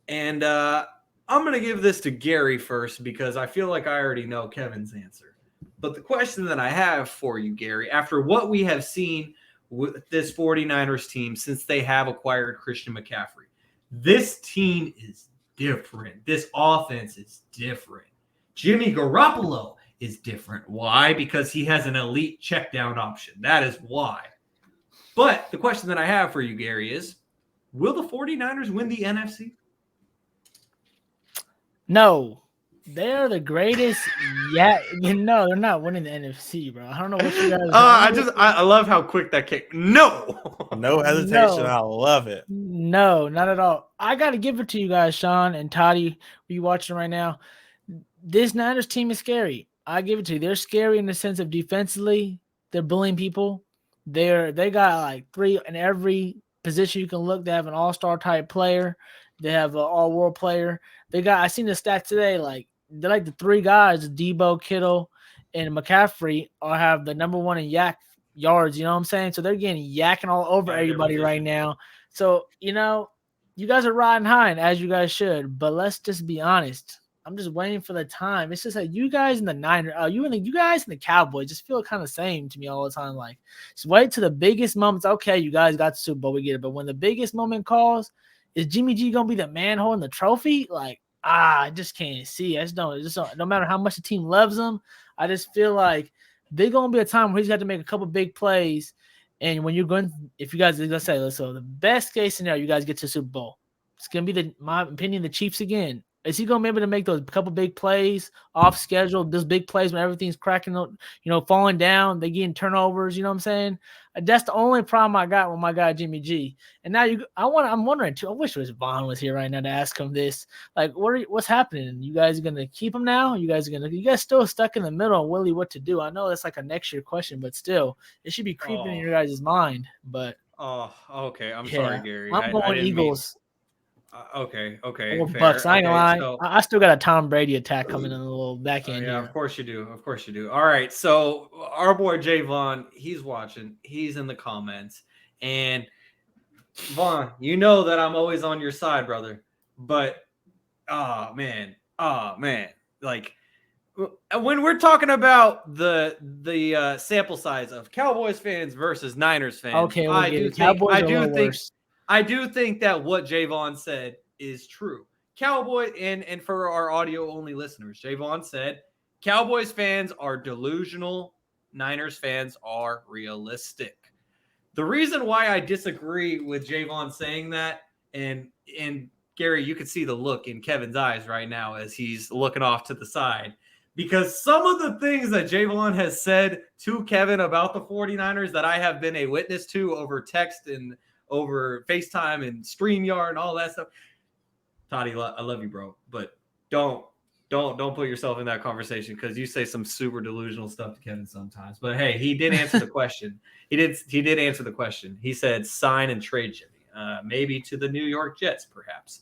and I'm going to give this to Garry first because I feel like I already know Kevin's answer. But the question that I have for you, Garry, after what we have seen with this 49ers team since they have acquired Christian McCaffrey, this team is different. This offense is different. Jimmy Garoppolo is different. Why? Because he has an elite check down option. That is why. But the question that I have for you, Garry, is will the 49ers win the NFC? No. They're the greatest. Yeah, no, they're not winning the NFC, bro. I don't know what you guys. I love how quick that came. No, no hesitation. No. I love it. No, not at all. I got to give it to you guys, Shaun and Toddy. You watching right now? This Niners team is scary. I give it to you. They're scary in the sense of defensively. They're bullying people. They got like 3 in every position you can look. They have an all-star type player. They have an all-world player. I seen the stats today. Like they're like the 3 guys, Debo, Kittle, and McCaffrey, have the number 1 in yak yards. You know what I'm saying? So they're getting yakking all over everybody right now. So you guys are riding high, and as you guys should. But let's just be honest. I'm just waiting for the time. It's just like you guys in the Niners, you guys in the Cowboys just feel kind of same to me all the time. Like, just wait to the biggest moments. Okay, you guys got the Super Bowl, we get it. But when the biggest moment calls, is Jimmy G gonna be the man holding the trophy? Like, I just can't see. I just don't. No matter how much the team loves him, I just feel like there's gonna be a time where he's got to make a couple big plays. And when you're going, if you guys, let's say, so the best case scenario, you guys get to Super Bowl. It's gonna be my opinion, the Chiefs again. Is he going to be able to make those couple big plays off schedule, those big plays when everything's cracking, falling down, they getting turnovers, you know what I'm saying? That's the only problem I got with my guy Jimmy G. And now I'm wondering too, I wish Vaughn was here right now to ask him this. Like, what's happening? You guys are going to keep him now? You guys still stuck in the middle on Willie what to do? I know that's like a next year question, but still, it should be creeping in your guys' mind. But okay. I'm sorry, Garry. I'm going Eagles. Okay. Or Bucks. I ain't gonna lie. So, I still got a Tom Brady attack coming in a little back end. Yeah, of course you do. All right. So our boy Jaevon, he's watching. He's in the comments. And Vaughn, you know that I'm always on your side, brother. But oh man. Like when we're talking about the sample size of Cowboys fans versus Niners fans, okay, I do think that what Jaevon said is true. Cowboy, and for our audio-only listeners, Jaevon said, Cowboys fans are delusional, Niners fans are realistic. The reason why I disagree with Jaevon saying that, and Garry, you can see the look in Kevin's eyes right now as he's looking off to the side, because some of the things that Jaevon has said to Kevin about the 49ers that I have been a witness to over text and over FaceTime and StreamYard and all that stuff. Toddy, I love you, bro, but don't put yourself in that conversation because you say some super delusional stuff to Kevin sometimes. But hey, he did answer the question. He did answer the question. He said sign and trade Jimmy, maybe to the New York Jets, perhaps.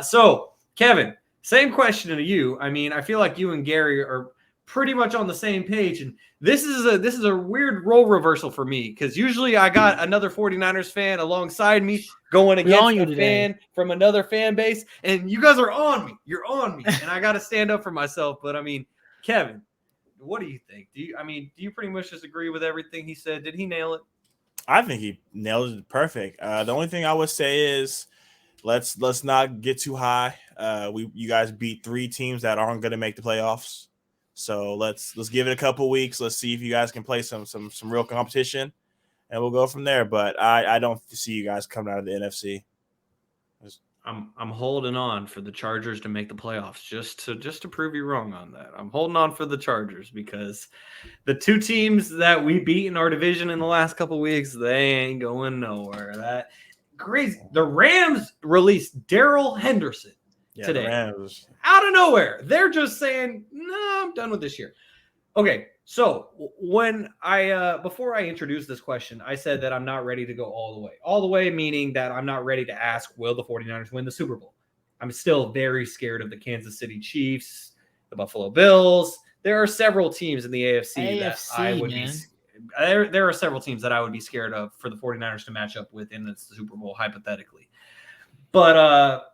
So Kevin, same question to you. I mean, I feel like you and Garry are pretty much on the same page, and this is a weird role reversal for me because usually I got another 49ers fan alongside me going against a fan from another fan base, and you guys are on me. You're on me, and I got to stand up for myself. But I mean, Kevin, what do you think? Do you pretty much just agree with everything he said? Did he nail it? I think he nailed it perfect. The only thing I would say is let's not get too high. You guys beat 3 teams that aren't going to make the playoffs. So let's give it a couple weeks. Let's see if you guys can play some real competition, and we'll go from there. But I don't see you guys coming out of the NFC. I'm holding on for the Chargers to make the playoffs just to prove you wrong on that. I'm holding on for the Chargers because the 2 teams that we beat in our division in the last couple weeks, they ain't going nowhere. That crazy. The Rams released Darrell Henderson. Today, out of nowhere, they're just saying, "No, I'm done with this year." Okay, So when I before I introduced this question, I said that I'm not ready to go all the way. All the way meaning that I'm not ready to ask, will the 49ers win the Super Bowl? I'm still very scared of the Kansas City Chiefs, the Buffalo Bills. There are several teams in the AFC that I would be there are several teams that I would be scared of for the 49ers to match up with in the Super Bowl hypothetically. But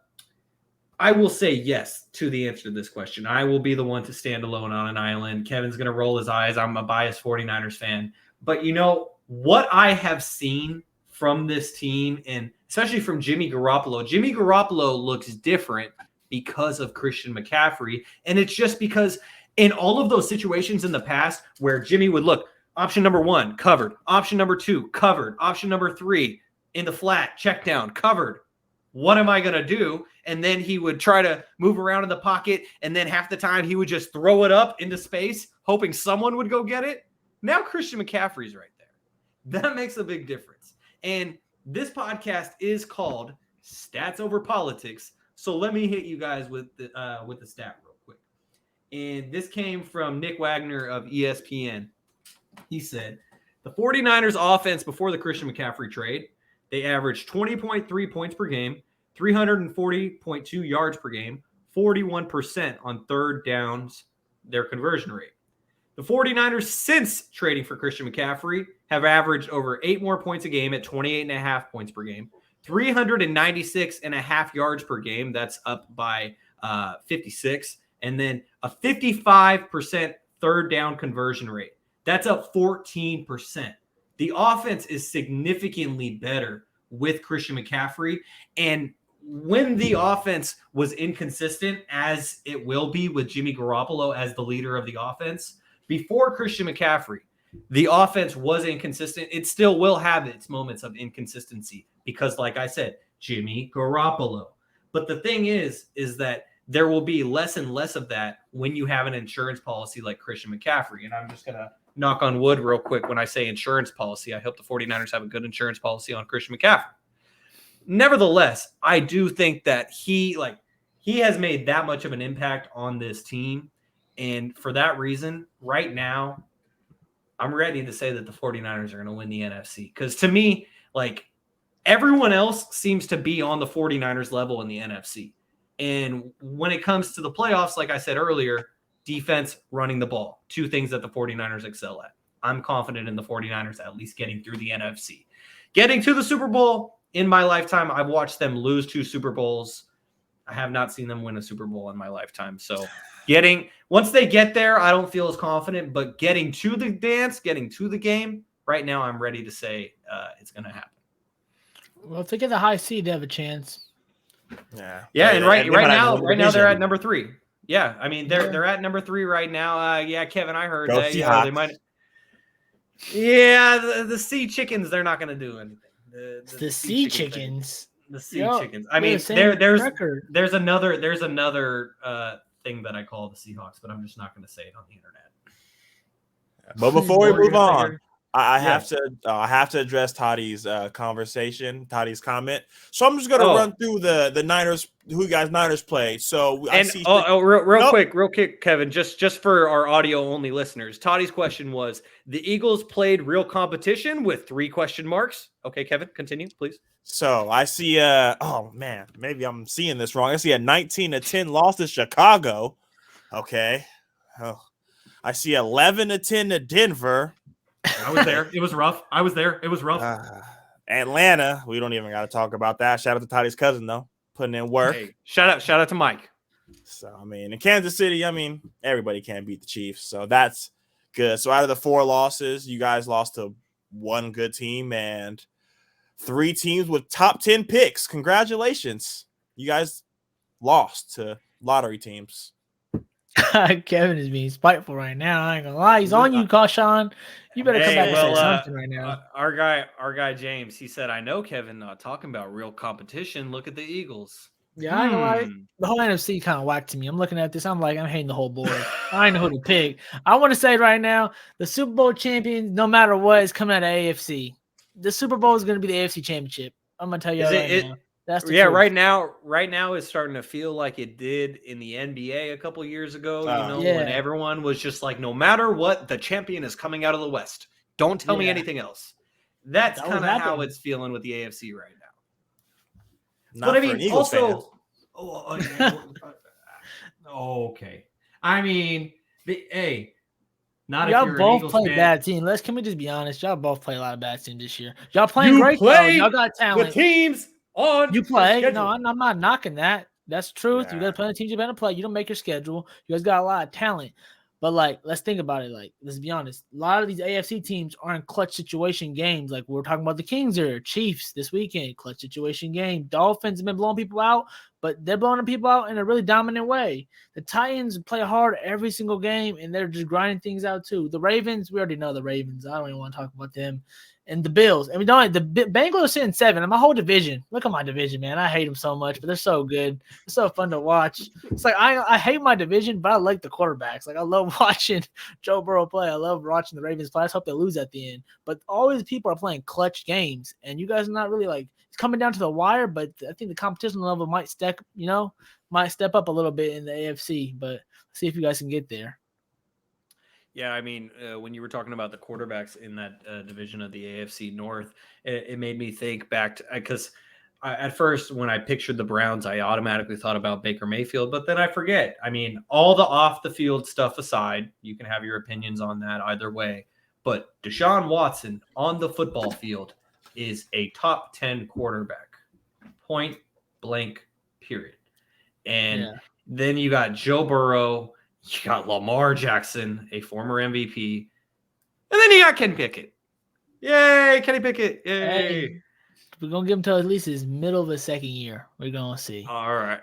I will say yes to the answer to this question. I will be the one to stand alone on an island. Kevin's going to roll his eyes. I'm a biased 49ers fan. But you know, what I have seen from this team, and especially from Jimmy Garoppolo looks different because of Christian McCaffrey. And it's just because in all of those situations in the past where Jimmy would look, option number 1, covered. Option number 2, covered. Option number 3, in the flat, check down, covered. What am I going to do? And then he would try to move around in the pocket. And then half the time he would just throw it up into space, hoping someone would go get it. Now Christian McCaffrey's right there. That makes a big difference. And this podcast is called Stats Over Politics. So let me hit you guys with the stat real quick. And this came from Nick Wagner of ESPN. He said, the 49ers offense before the Christian McCaffrey trade, they averaged 20.3 points per game, 340.2 yards per game, 41% on third downs, their conversion rate. The 49ers, since trading for Christian McCaffrey, have averaged over 8 more points a game at 28.5 points per game, 396.5 yards per game. That's up by 56. And then a 55% third down conversion rate. That's up 14%. The offense is significantly better with Christian McCaffrey. And when the offense was inconsistent, as it will be with Jimmy Garoppolo as the leader of the offense, before Christian McCaffrey, the offense was inconsistent. It still will have its moments of inconsistency because, like I said, Jimmy Garoppolo. But the thing is that there will be less and less of that when you have an insurance policy like Christian McCaffrey. And I'm just going to knock on wood real quick when I say insurance policy. I hope the 49ers have a good insurance policy on Christian McCaffrey. Nevertheless, I do think that he has made that much of an impact on this team. And for that reason, right now, I'm ready to say that the 49ers are going to win the NFC. Because to me, everyone else seems to be on the 49ers level in the NFC. And when it comes to the playoffs, like I said earlier, defense, running the ball, 2 things that the 49ers excel at. I'm confident in the 49ers at least getting through the NFC. Getting to the Super Bowl, in my lifetime, I've watched them lose 2 Super Bowls. I have not seen them win a Super Bowl in my lifetime. So once they get there, I don't feel as confident. But getting to the dance, getting to the game, right now I'm ready to say it's going to happen. Well, if they get the high seed, they have a chance. Yeah, and right now they're at number 3. Yeah, I mean they're at number 3 right now. Yeah, Kevin, I heard that. Yeah, they might. Yeah, the Sea Chickens, they're not going to do anything. The Sea Chickens. The Sea Chickens. I mean, there's another thing that I call the Seahawks, but I'm just not going to say it on the internet. But before we move on, I have to address Toddy's conversation, Toddy's comment. So I'm just going to run through the Niners, who you guys Niners play. So real quick, Kevin, just for our audio only listeners, Toddy's question was: the Eagles played real competition with 3 question marks. Okay, Kevin, continue, please. So I see oh man, maybe I'm seeing this wrong. I see a 19-10 loss to Chicago. Okay. Oh, I see 11-10 to Denver. I was there. It was rough. I was there. It was rough. Atlanta. We don't even got to talk about that. Shout out to Toddy's cousin, though, putting in work. Hey, shout out to Mike. So, I mean, in Kansas City, everybody can't beat the Chiefs. So that's good. So out of the 4 losses, you guys lost to 1 good team and 3 teams with top 10 picks. Congratulations. You guys lost to lottery teams. Kevin is being spiteful right now. I ain't gonna lie. He's on you, Shaun. You better come back and say something right now. Our guy James, he said, I know Kevin talking about real competition. Look at the Eagles. Yeah, I ain't gonna lie. The whole NFC kind of whacked to me. I'm looking at this. I'm like, I'm hating the whole board. I know who to pick. I want to say right now, the Super Bowl champion, no matter what, is coming out of AFC. The Super Bowl is going to be the AFC championship. I'm gonna tell you right now. That's the Yeah, truth. right now it's starting to feel like it did in the NBA a couple years ago, when Yeah. everyone was just like, no matter what, the champion is coming out of the West. Don't tell me Yeah. anything else. That's That was kind of how happening. it's feeling with the AFC right now. Not But I for mean, an Eagles fan. Okay. I mean, not if Y'all you're an both Eagles play fan. bad team. Can we just be honest? Y'all both play a lot of bad teams this year. Y'all playing great though. Y'all got the talent. teams on You the play. schedule. No, I'm not knocking that. That's the truth. You Yeah. guys play the teams you better play. You don't make your schedule. You guys got a lot of talent. But like, let's think about it. Like, let's be honest. A lot of these AFC teams are in clutch situation games. Like we're talking about the Kings or Chiefs this weekend, clutch situation game. Dolphins have been blowing people out, but they're blowing people out in a really dominant way. The Titans play hard every single game, and they're just grinding things out too. The Ravens, we already know the Ravens. I don't even want to talk about them. And the Bills. And we don't. The Bengals are sitting 7. And my whole division. Look at my division, man. I hate them so much, but they're so good. It's so fun to watch. It's like I hate my division, but I like the quarterbacks. Like I love watching Joe Burrow play. I love watching the Ravens play. I just hope they lose at the end. But all these people are playing clutch games, and you guys are not really like it's coming down to the wire. But I think the competition level might step up a little bit in the AFC. But see if you guys can get there. Yeah, I mean, when you were talking about the quarterbacks in that division of the AFC North, it made me think back to because at first when I pictured the Browns, I automatically thought about Baker Mayfield, but then I forget. I mean, all the off the field stuff aside, you can have your opinions on that either way, but Deshaun Watson on the football field is a top 10 quarterback, point blank, period. And then you got Joe Burrow. You got Lamar Jackson, a former MVP. And then you got Kenny Pickett. Yay, Kenny Pickett. Yay. Hey, we're going to give him till at least his middle of the second year. We're going to see. All right.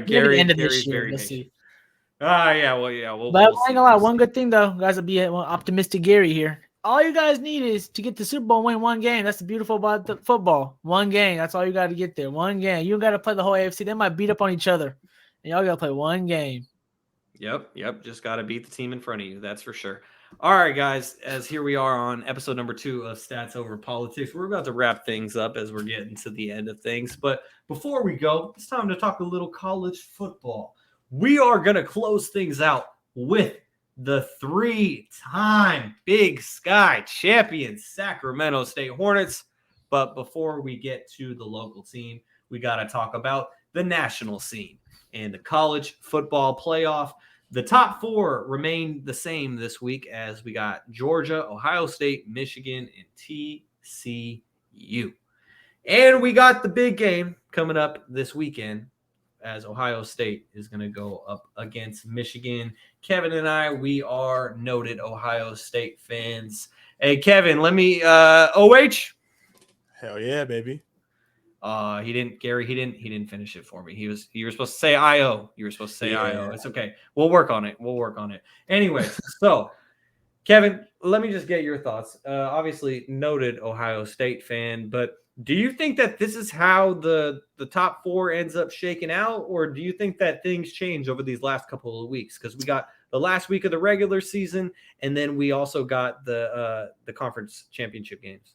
Maybe the end of Gary's this year. very Let's patient. see. Yeah. But I ain't gonna lie, one good thing though, guys, will be optimistic Gary here. All you guys need is to get the Super Bowl and win one game. That's the beautiful about the football. One game. That's all you got to get there. One game. You don't got to play the whole AFC. They might beat up on each other. And y'all got to play one game. Yep. Just got to beat the team in front of you. That's for sure. All right, guys, as here we are on episode number 2 of Stats Over Politics. We're about to wrap things up as we're getting to the end of things. But before we go, it's time to talk a little college football. We are going to close things out with the 3-time Big Sky champions, Sacramento State Hornets. But before we get to the local team, we got to talk about the national scene and the college football playoff. The top 4 remain the same this week as we got Georgia, Ohio State, Michigan, and TCU. And we got the big game coming up this weekend as Ohio State is going to go up against Michigan. Kevin and I, we are noted Ohio State fans. Hey, Kevin, let me OH. Hell yeah, baby. He didn't finish it for me. You were supposed to say IO. You were supposed to say IO. It's okay. We'll work on it. Anyways, so Kevin, let me just get your thoughts. Obviously noted Ohio State fan, but do you think that this is how the top 4 ends up shaking out, or do you think that things change over these last couple of weeks? Because we got the last week of the regular season, and then we also got the conference championship games.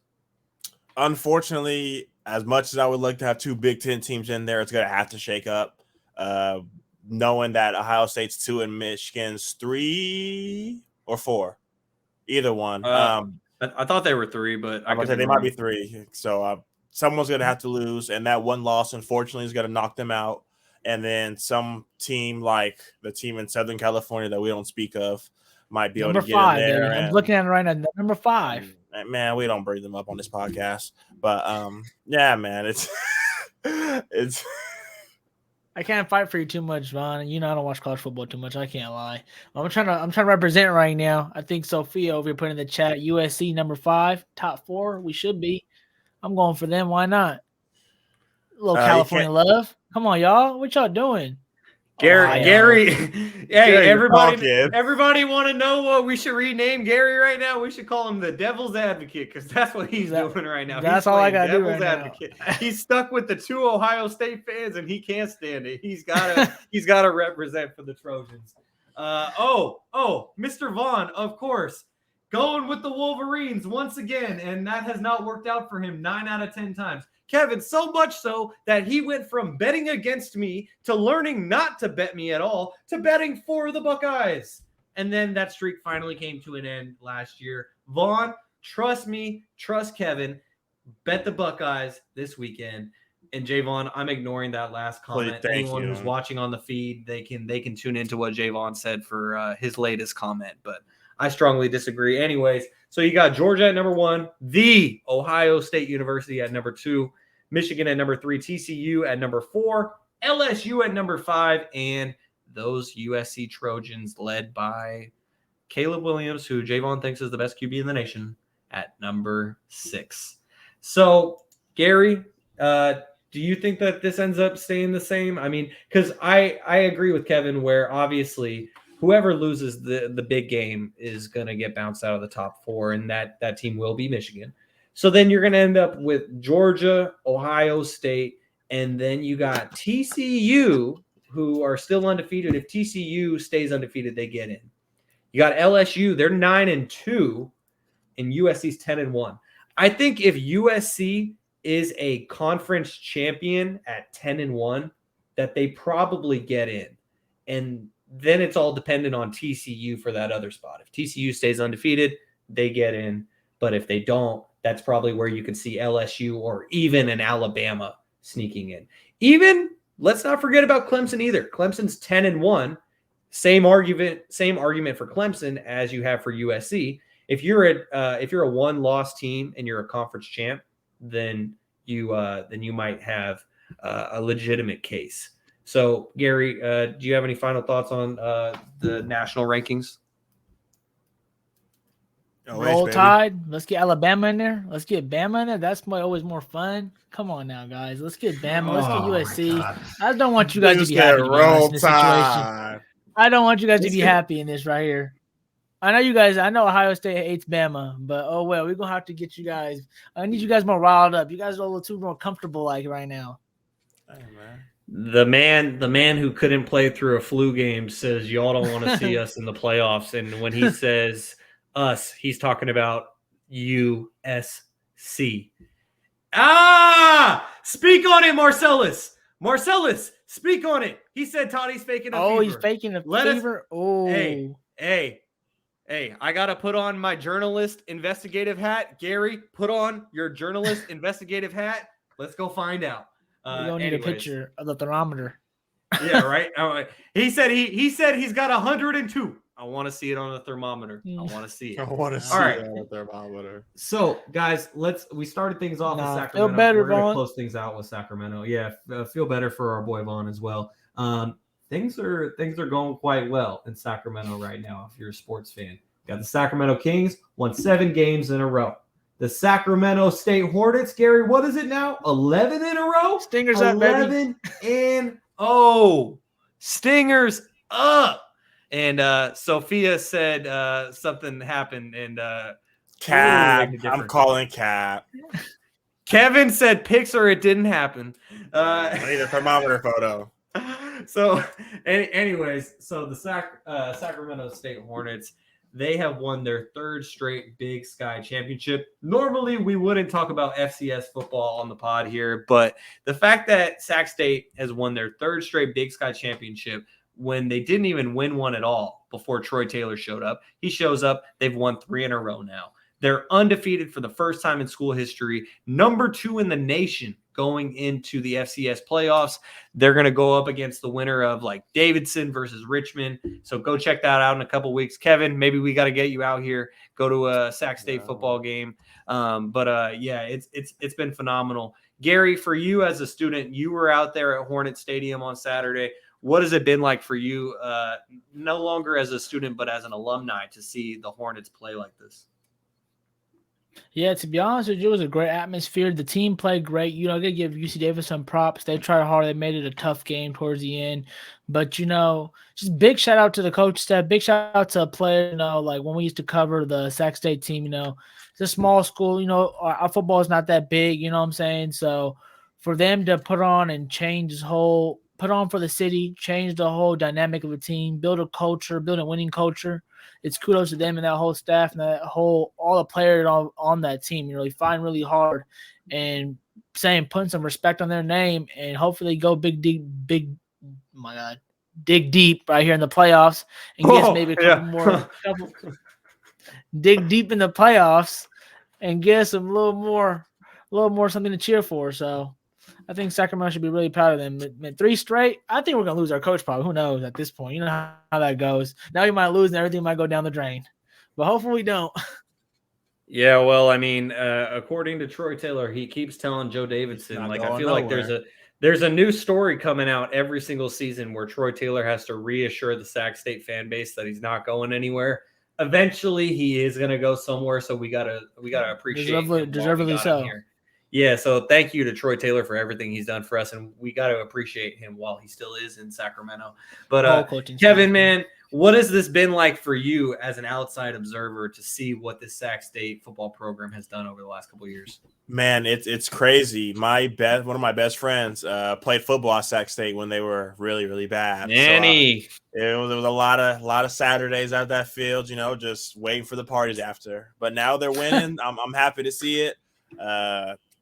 Unfortunately, as much as I would like to have 2 Big Ten teams in there, it's going to have to shake up. Knowing that Ohio State's 2 and Michigan's 3 or 4, either one. I thought they were 3, but I could say be they wrong. might be 3. So someone's going to have to lose, and that one loss, unfortunately, is going to knock them out. And then some team like the team in Southern California that we don't speak of might be able to get in there. I'm looking at it right now. Number 5. Man, we don't bring them up on this podcast, but yeah, man, it's it's. I can't fight for you too much, Vaughn. You know I don't watch college football too much. I can't lie. I'm trying to represent right now. I think Sophia over here put in the chat USC number 5, top 4. We should be. I'm going for them. Why not? A little California love. Come on, y'all. What y'all doing? Gary, hey, Gary, everybody want to know what we should rename Gary right now? We should call him the Devil's Advocate because that's what he's doing right now. That's all I got to do right Advocate. He's stuck with the 2 Ohio State fans and he can't stand it. He's gotta represent for the Trojans. Mr. Vaughn, of course, going with the Wolverines once again, and that has not worked out for him 9 out of 10 times. Kevin, so much so that he went from betting against me to learning not to bet me at all to betting for the Buckeyes. And then that streak finally came to an end last year. Vaughn, trust me, trust Kevin. Bet the Buckeyes this weekend. And Jaevon, I'm ignoring that last comment. Anyone who's watching on the feed, they can tune into what Jaevon said for his latest comment. But I strongly disagree. Anyways, so you got Georgia at number 1, the Ohio State University at number 2, Michigan at number 3, TCU at number 4, LSU at number 5, and those USC Trojans led by Caleb Williams, who Jaevon thinks is the best QB in the nation, at number 6. So, Gary, do you think that this ends up staying the same? I mean, because I agree with Kevin where obviously whoever loses the big game is going to get bounced out of the top 4, and that team will be Michigan. So then you're going to end up with Georgia, Ohio State, and then you got TCU, who are still undefeated. If TCU stays undefeated, they get in. You got LSU, they're 9-2, and USC's 10-1. I think if USC is a conference champion at 10-1, that they probably get in. And then it's all dependent on TCU for that other spot. If TCU stays undefeated, they get in. But if they don't, that's probably where you can see LSU or even an Alabama sneaking in. Even, let's not forget about Clemson either. Clemson's 10-1. Same argument for Clemson as you have for USC. If you're a one-loss team and you're a conference champ, then you might have a legitimate case. So, Gary, do you have any final thoughts on the national rankings? Roll Tide. Let's get Alabama in there. Let's get Bama in there. That's always more fun. Come on now, guys. Let's get Bama. Let's get USC. I don't want you guys to be happy in this situation. I don't want you guys to be happy in this right here. I know Ohio State hates Bama, but oh well, we're gonna have to get you guys. I need you guys more riled up. You guys are a little too more comfortable like right now. Hey, man. The man who couldn't play through a flu game says y'all don't want to see us in the playoffs. And when he says us, he's talking about USC. Speak on it, Marcellus. Marcellus, speak on it. He said Toddy's faking a fever. Oh, he's faking a fever? Hey, I got to put on my journalist investigative hat. Gary, put on your journalist investigative hat. Let's go find out. You don't need a picture of the thermometer. Yeah, right. He said he's got 102. I want to see it on the thermometer. I want to see it. I want to see it on the thermometer. So, guys, we started things off with Sacramento. Feel better, We're going Vaughn. to close things out with Sacramento. Yeah, feel better for our boy Vaughn as well. Things are going quite well in Sacramento right now. If you're a sports fan, got the Sacramento Kings won 7 games in a row. The Sacramento State Hornets, Gary, what is it now? 11 in a row? Stingers up, baby. 11-0. Stingers up. And Sophia said something happened. And Cap. I'm calling Cap. Kevin said pics or it didn't happen. I need a thermometer photo. So, anyways, so the Sacramento State Hornets, they have won their 3rd straight Big Sky Championship. Normally, we wouldn't talk about FCS football on the pod here, but the fact that Sac State has won their 3rd straight Big Sky Championship when they didn't even win one at all before Troy Taylor showed up. He shows up. They've won 3 in a row now. They're undefeated for the first time in school history, number 2 in the nation going into the FCS playoffs. They're going to go up against the winner of like Davidson versus Richmond. So go check that out in a couple weeks. Kevin, maybe we got to get you out here, go to a Sac State football game. Yeah, it's been phenomenal. Gary, for you as a student, you were out there at Hornet Stadium on Saturday. What has it been like for you, no longer as a student, but as an alumni, to see the Hornets play like this? Yeah, to be honest with you, it was a great atmosphere. The team played great. I got to give UC Davis some props. They tried hard. They made it a tough game towards the end. But, just big shout out to the coach staff. Big shout out to a player, like when we used to cover the Sac State team, it's a small school. Our football is not that big, you know what I'm saying? So for them to put on and put on for the city, change the whole dynamic of a team, build a culture, build a winning culture. It's kudos to them and that whole staff and all the players on that team. They find really hard and saying, putting some respect on their name, and hopefully go dig deep right here in the playoffs and get maybe a couple dig deep in the playoffs and get us a little more something to cheer for. So I think Sacramento should be really proud of them. 3 straight. I think we're gonna lose our coach probably. Who knows at this point? You know how that goes. Now we might lose and everything might go down the drain. But hopefully we don't. Yeah, well, I mean, according to Troy Taylor, he keeps telling Joe Davidson, like, I feel like there's a new story coming out every single season where Troy Taylor has to reassure the Sac State fan base that he's not going anywhere. Eventually, he is going to go somewhere, so we gotta appreciate him deservedly so. Here. Yeah, so thank you to Troy Taylor for everything he's done for us, and we got to appreciate him while he still is in Sacramento. But Kevin, man, what has this been like for you as an outside observer to see what this Sac State football program has done over the last couple of years? Man, it's crazy. One of my best friends played football at Sac State when they were really, really bad. Nanny. So, there was a lot of Saturdays out that field, you know, just waiting for the parties after. But now they're winning. I'm happy to see it.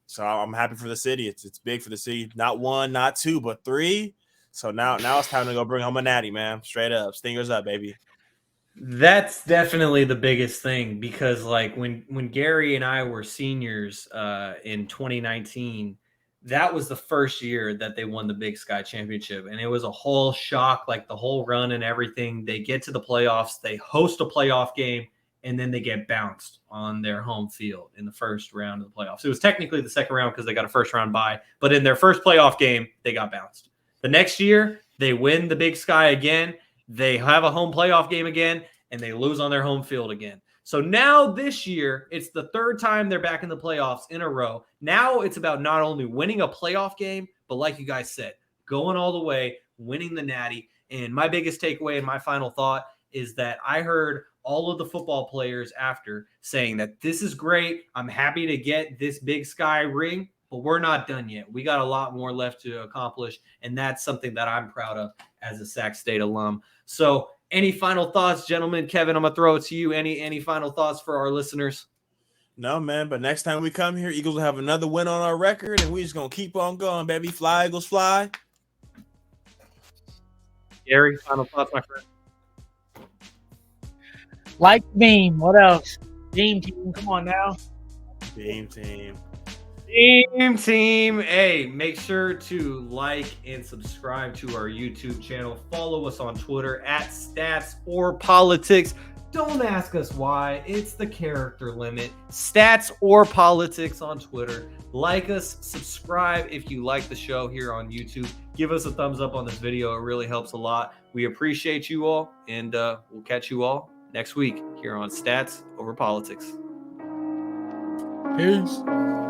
So I'm happy for the city. It's big for the city. Not 1, not 2, but 3. So now it's time to go bring home a natty, man. Straight up. Stingers up, baby. That's definitely the biggest thing because, like, when Garry and I were seniors in 2019, that was the first year that they won the Big Sky Championship. And it was a whole shock, like the whole run and everything. They get to the playoffs. They host a playoff game. And then they get bounced on their home field in the first round of the playoffs. It was technically the second round because they got a first round bye. But in their first playoff game, they got bounced. The next year, they win the Big Sky again. They have a home playoff game again, and they lose on their home field again. So now this year, it's the third time they're back in the playoffs in a row. Now it's about not only winning a playoff game, but like you guys said, going all the way, winning the Natty. And my biggest takeaway and my final thought is that I heard all of the football players after saying that this is great. I'm happy to get this Big Sky ring, but we're not done yet. We got a lot more left to accomplish, and that's something that I'm proud of as a Sac State alum. So any final thoughts, gentlemen? Kevin, I'm going to throw it to you. Any final thoughts for our listeners? No, man, but next time we come here, Eagles will have another win on our record, and we just going to keep on going, baby. Fly, Eagles, fly. Garry, final thoughts, my friend? Like Beam. What else? Beam team. Come on now. Beam team. Beam team. Hey, make sure to like and subscribe to our YouTube channel. Follow us on Twitter at Stats or Politics. Don't ask us why. It's the character limit. Stats or Politics on Twitter. Like us, subscribe if you like the show here on YouTube. Give us a thumbs up on this video. It really helps a lot. We appreciate you all, and we'll catch you all next week here on Stats Over Politics. Peace.